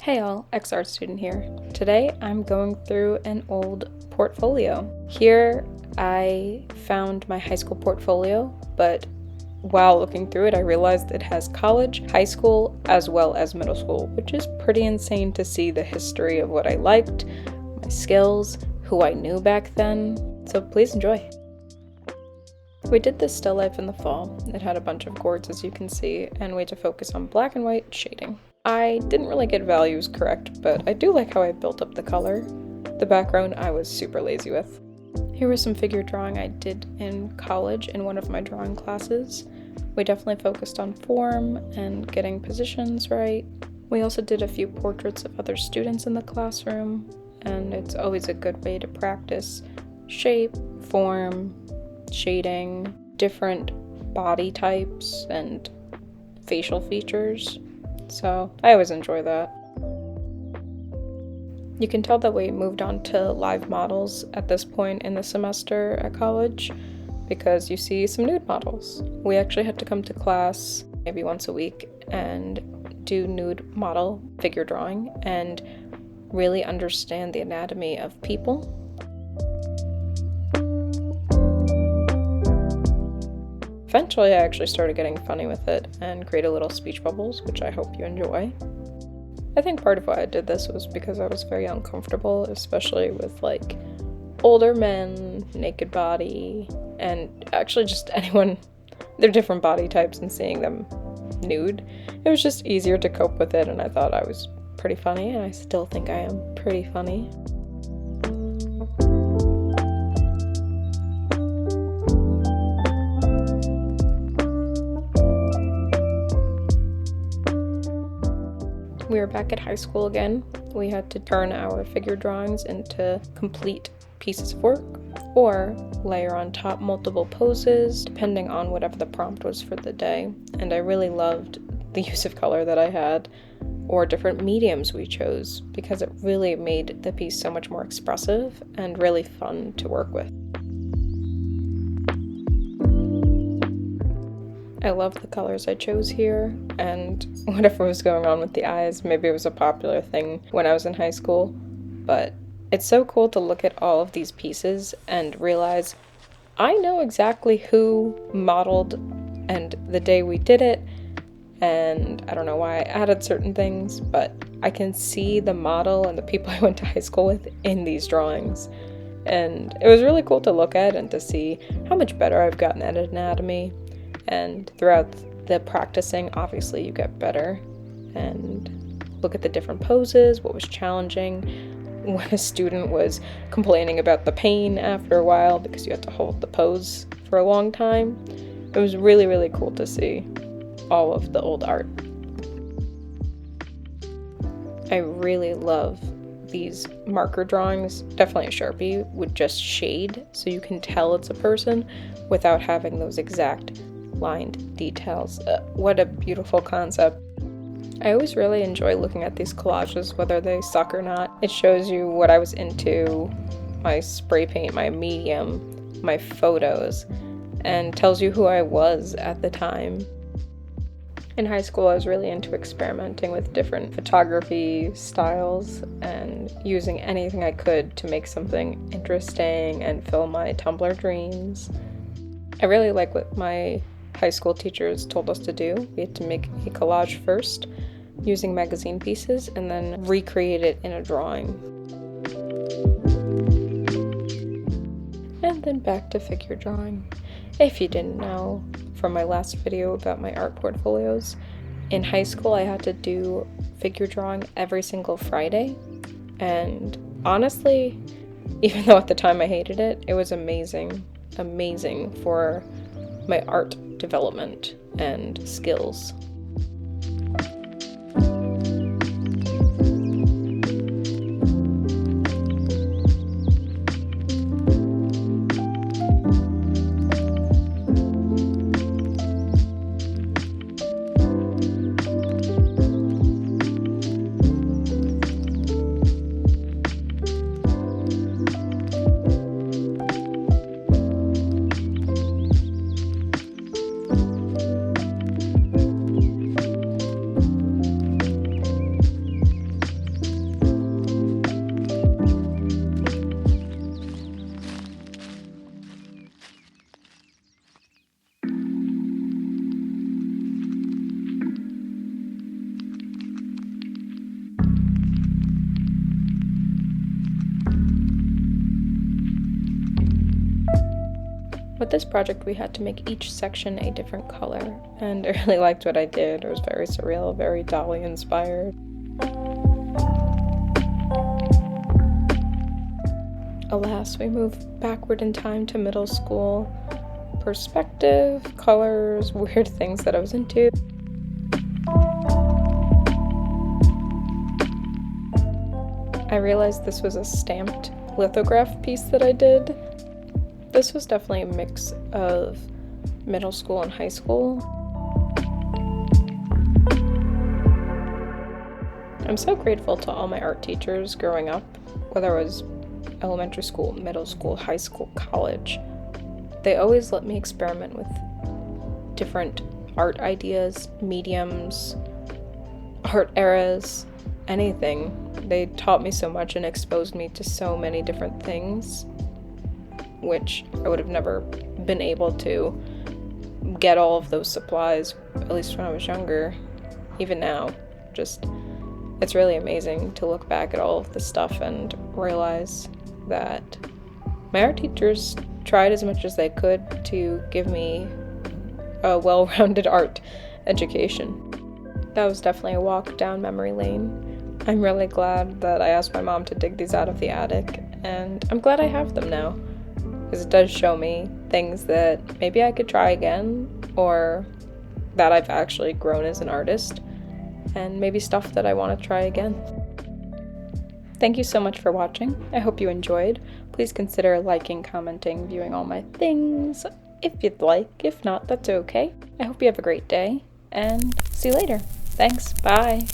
Hey all, ex-art student here. Today I'm going through an old portfolio. Here I found my high school portfolio, but while looking through it I realized it has college, high school, as well as middle school, which is pretty insane to see the history of what I liked, my skills, who I knew back then. So please enjoy. We did this still life in the fall. It had a bunch of gourds as you can see, and we had to focus on black and white shading. I didn't really get values correct, but I do like how I built up the color. The background I was super lazy with. Here was some figure drawing I did in college in one of my drawing classes. We definitely focused on form and getting positions right. We also did a few portraits of other students in the classroom, and it's always a good way to practice shape, form, shading, different body types, and facial features. So I always enjoy that. You can tell that we moved on to live models at this point in the semester at college because you see some nude models. We actually had to come to class maybe once a week and do nude model figure drawing and really understand the anatomy of people. Eventually, I actually started getting funny with it and created little speech bubbles, which I hope you enjoy. I think part of why I did this was because I was very uncomfortable, especially with like older men, naked body, and actually just anyone, their different body types and seeing them nude. It was just easier to cope with it, and I thought I was pretty funny, and I still think I am pretty funny. We were back at high school again. We had to turn our figure drawings into complete pieces of work or layer on top multiple poses depending on whatever the prompt was for the day. And I really loved the use of color that I had or different mediums we chose because it really made the piece so much more expressive and really fun to work with. I love the colors I chose here, and whatever was going on with the eyes, maybe it was a popular thing when I was in high school, but it's so cool to look at all of these pieces and realize I know exactly who modeled and the day we did it, and I don't know why I added certain things, but I can see the model and the people I went to high school with in these drawings. And it was really cool to look at and to see how much better I've gotten at anatomy. And throughout the practicing, obviously you get better and look at the different poses, what was challenging, when a student was complaining about the pain after a while because you had to hold the pose for a long time. It was really, really cool to see all of the old art. I really love these marker drawings, definitely a Sharpie, with just shade so you can tell it's a person without having those exact lined details. What a beautiful concept. I always really enjoy looking at these collages, whether they suck or not. It shows you what I was into, my spray paint, my medium, my photos, and tells you who I was at the time. In high school, I was really into experimenting with different photography styles and using anything I could to make something interesting and fill my Tumblr dreams. I really like what my high school teachers told us to do. We had to make a collage first using magazine pieces and then recreate it in a drawing. And then back to figure drawing. If you didn't know from my last video about my art portfolios, in high school I had to do figure drawing every single Friday, and honestly, even though at the time I hated it, it was amazing for my art development and skills. With this project, we had to make each section a different color, and I really liked what I did. It was very surreal, very Dali inspired. Alas, we moved backward in time to middle school. Perspective, colors, weird things that I was into. I realized this was a stamped lithograph piece that I did. This was definitely a mix of middle school and high school. I'm so grateful to all my art teachers growing up, whether it was elementary school, middle school, high school, college. They always let me experiment with different art ideas, mediums, art eras, anything. They taught me so much and exposed me to so many different things, which I would have never been able to get all of those supplies, at least when I was younger. Even now, it's really amazing to look back at all of this stuff and realize that my art teachers tried as much as they could to give me a well-rounded art education. That was definitely a walk down memory lane. I'm really glad that I asked my mom to dig these out of the attic, and I'm glad I have them now, because it does show me things that maybe I could try again, or that I've actually grown as an artist, and maybe stuff that I want to try again. Thank you so much for watching. I hope you enjoyed. Please consider liking, commenting, viewing all my things if you'd like. If not, that's okay. I hope you have a great day, and see you later. Thanks. Bye.